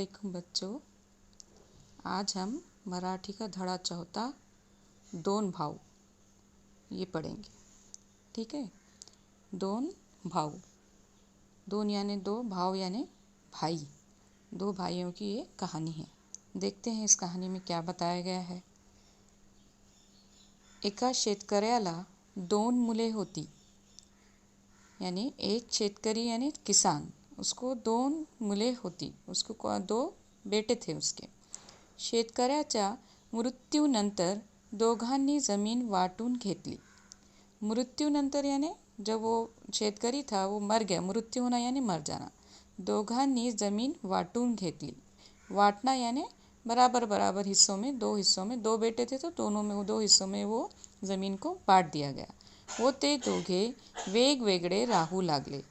वालेकुम बच्चों। आज हम मराठी का धड़ा चौथा दोन भाऊ ये पढ़ेंगे। ठीक है, दोन भाऊ, दोन यानी दो, भाव यानी भाई। दो भाइयों की ये कहानी है। देखते हैं इस कहानी में क्या बताया गया है। एका शेतकऱ्याला दोन मुले होती, यानी एक शेतकरी यानी किसान, उसको दोन मुले होती, उसको दो बेटे थे उसके। शेतकऱ्याच्या मृत्यूनंतर दोघांनी जमीन वाटून घेतली। मृत्यूनंतर यानी जब वो शेतकरी था वो मर गया, मृत्यू होना यानी मर जाना। दोघांनी जमीन वाटून घेतली। वाटना यानी बराबर बराबर हिस्सों में, दो हिस्सों में, दो बेटे थे तो दोनों में, दो हिस्सों में वो जमीन को बांट दिया गया। वो ते दोघे वेगवेगळे राहू लागले।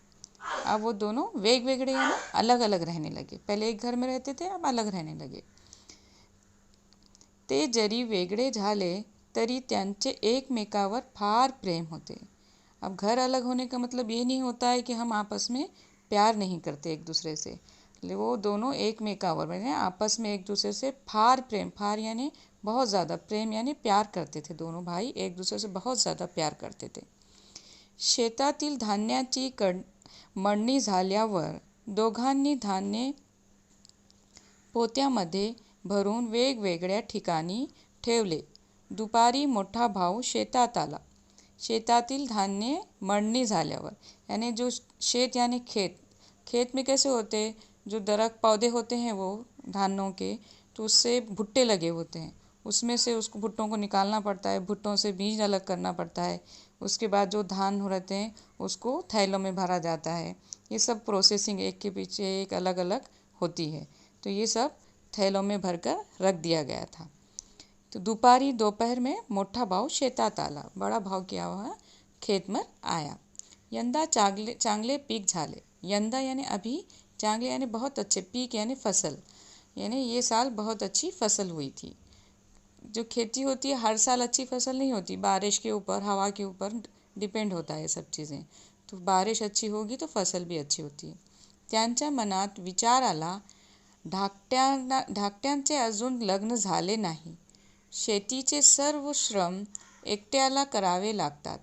अब वो दोनों वेगवेगळे यानी अलग अलग रहने लगे। पहले एक घर में रहते थे, अब अलग रहने लगे। ते जरी वेगळे झाले तरी त्यांचे एकमेकावर फार प्रेम होते। अब घर अलग होने का मतलब ये नहीं होता है कि हम आपस में प्यार नहीं करते एक दूसरे से। वो दोनों एकमेकावर यानी आपस में एक दूसरे से फार प्रेम, फार यानी बहुत ज़्यादा, प्रेम यानी प्यार करते थे। दोनों भाई एक दूसरे से बहुत ज़्यादा प्यार करते थे। शेतातील धान्याची मळणी झाल्यावर दोघांनी धान्य पोत्यामध्ये भरून वेगवेगळ्या ठिकाणी ठेवले। दुपारी मोठा भाऊ शेतात आला। शेतातील धान्य मळणी झाल्यावर यानी जो शेत यानी खेत, खेत में कैसे होते, जो दरख्त पौधे होते हैं वो धानों के, तो उससे भुट्टे लगे होते हैं, उसमें से उसको भुट्टों को निकालना पड़ता है, भुट्टों से बीज अलग करना पड़ता है। उसके बाद जो धान रहते हैं उसको थैलों में भरा जाता है। ये सब प्रोसेसिंग एक के पीछे एक अलग अलग होती है। तो ये सब थैलों में भरकर रख दिया गया था। तो दुपारी दोपहर में मोठा भाऊ शेतात आला, बड़ा भाव क्या हुआ, खेत में आया। यंदा चांगले पीक झाले। यंदा यानी अभी, चांगले यानी बहुत अच्छे, पीक यानी फसल, यानी ये साल बहुत अच्छी फसल हुई थी। जो खेती होती है हर साल अच्छी फसल नहीं होती, बारिश के ऊपर, हवा के ऊपर डिपेंड होता है सब चीज़ें। तो बारिश अच्छी होगी तो फसल भी अच्छी होती है। त्यांच्या मनात विचार आला, धाकट्यांचे अजून लग्न झाले नाही, शेतीचे सर्व श्रम एकट्याला करावे लागतात,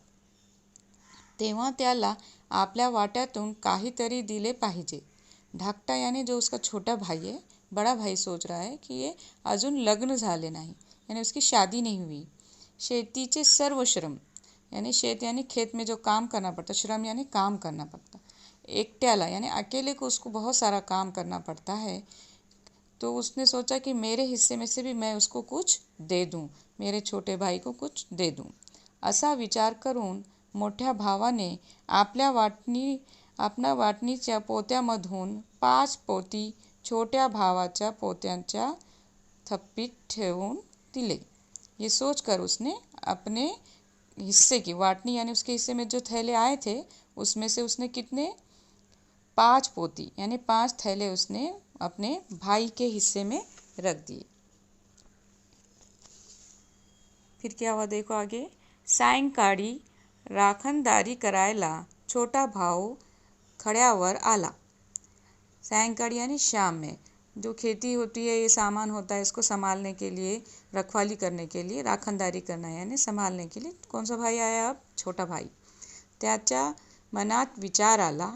तेव्हा त्याला आपल्या वाट्यातून काहीतरी दिले पाहिजे। धाकटा यानी जो उसका छोटा भाई है, बड़ा भाई सोच रहा है कि ये अजून लग्न झाले नाही यानी उसकी शादी नहीं हुई। शेतीचे सर्व श्रम यानी शेत यानी खेत में जो काम करना पड़ता, श्रम यानी काम करना पड़ता, एकट्याला यानी अकेले को उसको बहुत सारा काम करना पड़ता है। तो उसने सोचा कि मेरे हिस्से में से भी मैं उसको कुछ दे दूं, मेरे छोटे भाई को कुछ दे दूं। असा विचार करून मोठ्या भावाने आपल्या वाटणीच्या पोत्यामधून 5 पोती छोट्या भावाच्या पोत्यांच्या थप्पीत ठेवून दिले। ये सोचकर उसने अपने हिस्से की वाटनी यानी उसके हिस्से में जो थैले आए थे उसमें से उसने कितने, 5 पोती यानी 5 थैले उसने अपने भाई के हिस्से में रख दिए। फिर क्या हुआ देखो आगे। सायंकाळी राखणदारी करायला छोटा भाऊ खड्यावर आला। सायंकाळी यानी शाम में, जो खेती होती है, ये सामान होता है, इसको संभालने के लिए, रखवाली करने के लिए, राखणदारी करना यानी संभालने के लिए कौन सा भाई आया, अब छोटा भाई। त्याच्या मनात विचार आला,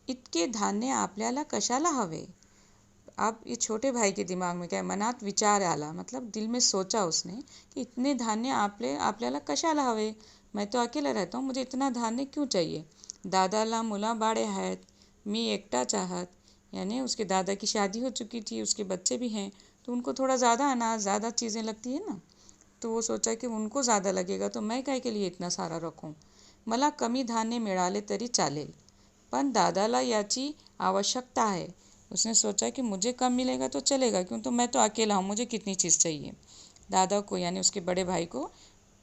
इतके धान्य आपल्याला कशाला हवे। अब ये छोटे भाई के दिमाग में क्या है, मनात विचार आला मतलब दिल में सोचा उसने कि इतने धान्य आपल्याला कशाला हवे, मैं तो अकेला रहता हूँ, मुझे इतना धान्य क्यों चाहिए। दादाला मुला बाळे आहेत, मी एकटाच आहात, यानी उसके दादा की शादी हो चुकी थी, उसके बच्चे भी हैं, तो उनको थोड़ा ज़्यादा अनाज, ज़्यादा चीज़ें लगती है ना। तो वो सोचा कि उनको ज़्यादा लगेगा तो मैं काय के लिए इतना सारा रखूँ, मला कमी धान्य मिळाले तरी चालेल, पण दादाला याची आवश्यकता है। उसने सोचा कि मुझे कम मिलेगा तो चलेगा, क्यों, तो मैं तो अकेला हूँ, मुझे कितनी चीज़ चाहिए। दादा को यानी उसके बड़े भाई को,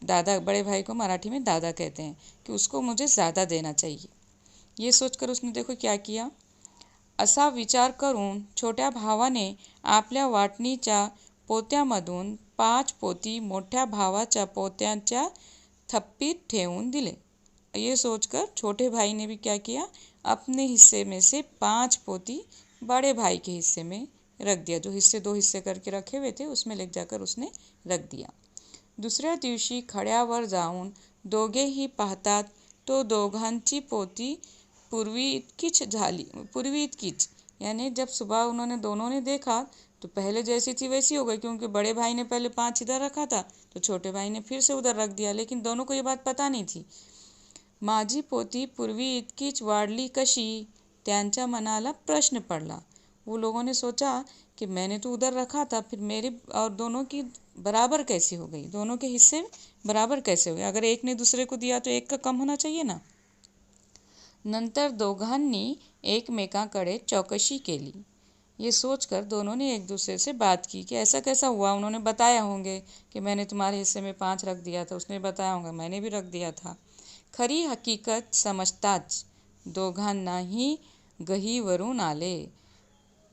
बड़े भाई को मराठी में दादा कहते हैं, कि उसको मुझे ज़्यादा देना चाहिए। ये सोचकर उसने देखो क्या किया। असा विचार करून छोट्या भावाने आपल्या वाटणीच्या पोत्यामधून 5 पोती मोठ्या भावाच्या पोत्यांच्या थप्पीत ठेवून दिले। ये सोचकर छोटे भाई ने भी क्या किया, अपने हिस्से में से 5 पोती बड़े भाई के हिस्से में रख दिया, जो हिस्से दो हिस्से करके रखे हुए थे उसमें ले जाकर उसने रख दिया. दुसऱ्या दिवशी खड्यावर जाऊन दोघेही पाहतात तो दोघांची पोती पूर्वी इतकीच झाली, पूर्वी इतकीच. यानी जब सुबह उन्होंने दोनों ने देखा तो पहले जैसी थी वैसी हो गई, क्योंकि बड़े भाई ने पहले 5 इधर रखा था तो छोटे भाई ने फिर से उधर रख दिया, लेकिन दोनों को ये बात पता नहीं थी. माझी पोती पूर्वी इतकीच वाढली कशी, त्यांच्या मनाला प्रश्न पडला. वो लोगों ने सोचा कि मैंने तो उधर रखा था, फिर मेरे और दोनों की बराबर कैसी हो गई, दोनों के हिस्से बराबर कैसे हो गए. अगर एक ने दूसरे को दिया तो एक का कम होना चाहिए ना. नंतर दोघांनी एकमेकांकडे चौकशी केली. ये सोचकर दोनों ने एक दूसरे से बात की कि ऐसा कैसा हुआ. उन्होंने बताया होंगे कि मैंने तुम्हारे हिस्से में 5 रख दिया था, उसने बताया होगा मैंने भी रख दिया था. खरी हकीकत समजताच दोघांनाही गहीवरून आले.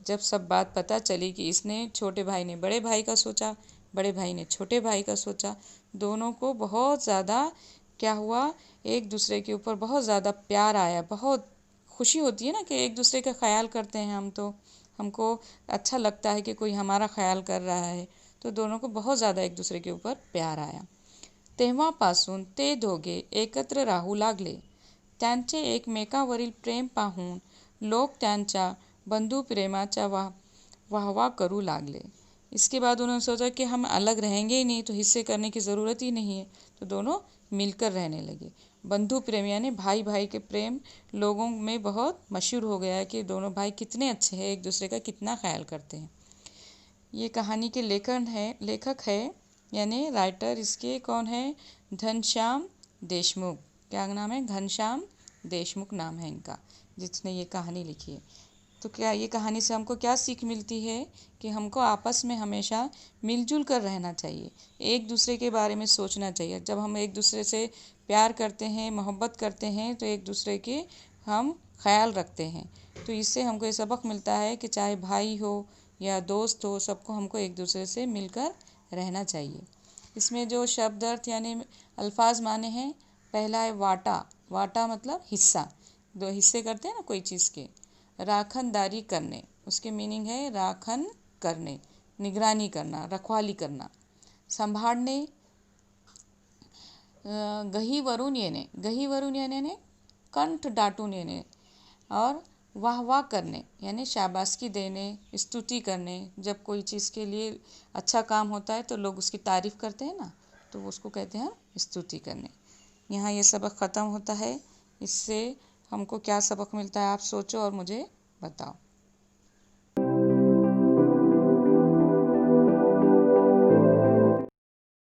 जब सब बात पता चली कि इसने, छोटे भाई ने बड़े भाई का सोचा, बड़े भाई ने छोटे भाई का सोचा, दोनों को बहुत ज़्यादा क्या हुआ, एक दूसरे के ऊपर बहुत ज़्यादा प्यार आया. बहुत खुशी होती है ना कि एक दूसरे का ख्याल करते हैं हम, तो हमको अच्छा लगता है कि कोई हमारा ख्याल कर रहा है. तो दोनों को बहुत ज़्यादा एक दूसरे के ऊपर प्यार आया. तेव्हापासून ते दोघे एकत्र राहू लागले. त्यांचे एकमेकांवरील प्रेम पाहून लोक त्यांच्या बंधुप्रेमाचा वाहवा करू लागले. इसके बाद उन्होंने सोचा कि हम अलग रहेंगे ही नहीं, तो हिस्से करने की ज़रूरत ही नहीं है, तो दोनों मिलकर रहने लगे. बंधु प्रेम यानी भाई भाई के प्रेम लोगों में बहुत मशहूर हो गया है कि दोनों भाई कितने अच्छे हैं, एक दूसरे का कितना ख्याल करते हैं. ये कहानी के लेखक है यानी राइटर इसके कौन है, घनश्याम देशमुख. क्या नाम है, घनश्याम देशमुख नाम है इनका, जिसने ये कहानी लिखी है. तो क्या ये कहानी से हमको क्या सीख मिलती है कि हमको आपस में हमेशा मिलजुल कर रहना चाहिए, एक दूसरे के बारे में सोचना चाहिए. जब हम एक दूसरे से प्यार करते हैं, मोहब्बत करते हैं, तो एक दूसरे के हम ख्याल रखते हैं. तो इससे हमको ये सबक मिलता है कि चाहे भाई हो या दोस्त हो, सबको हमको एक दूसरे से मिलकर रहना चाहिए. इसमें जो शब्द अर्थ यानी अल्फाज माने हैं, पहला है वाटा. वाटा मतलब हिस्सा, दो हिस्से करते हैं ना कोई चीज़ के. राखनदारी करने, उसके मीनिंग है राखन करने, निगरानी करना, रखवाली करना. संभाळणे, गहीवरून येणे, गहीवरून येणे ने कंठ दाटून येणे. और वाह वाह करने यानी शाबाशी देने, स्तुति करने. जब कोई चीज़ के लिए अच्छा काम होता है तो लोग उसकी तारीफ़ करते हैं ना, तो उसको कहते हैं स्तुति करने. यहाँ ये सबक ख़त्म होता है. इससे हमको क्या सबक मिलता है, आप सोचो और मुझे बताओ.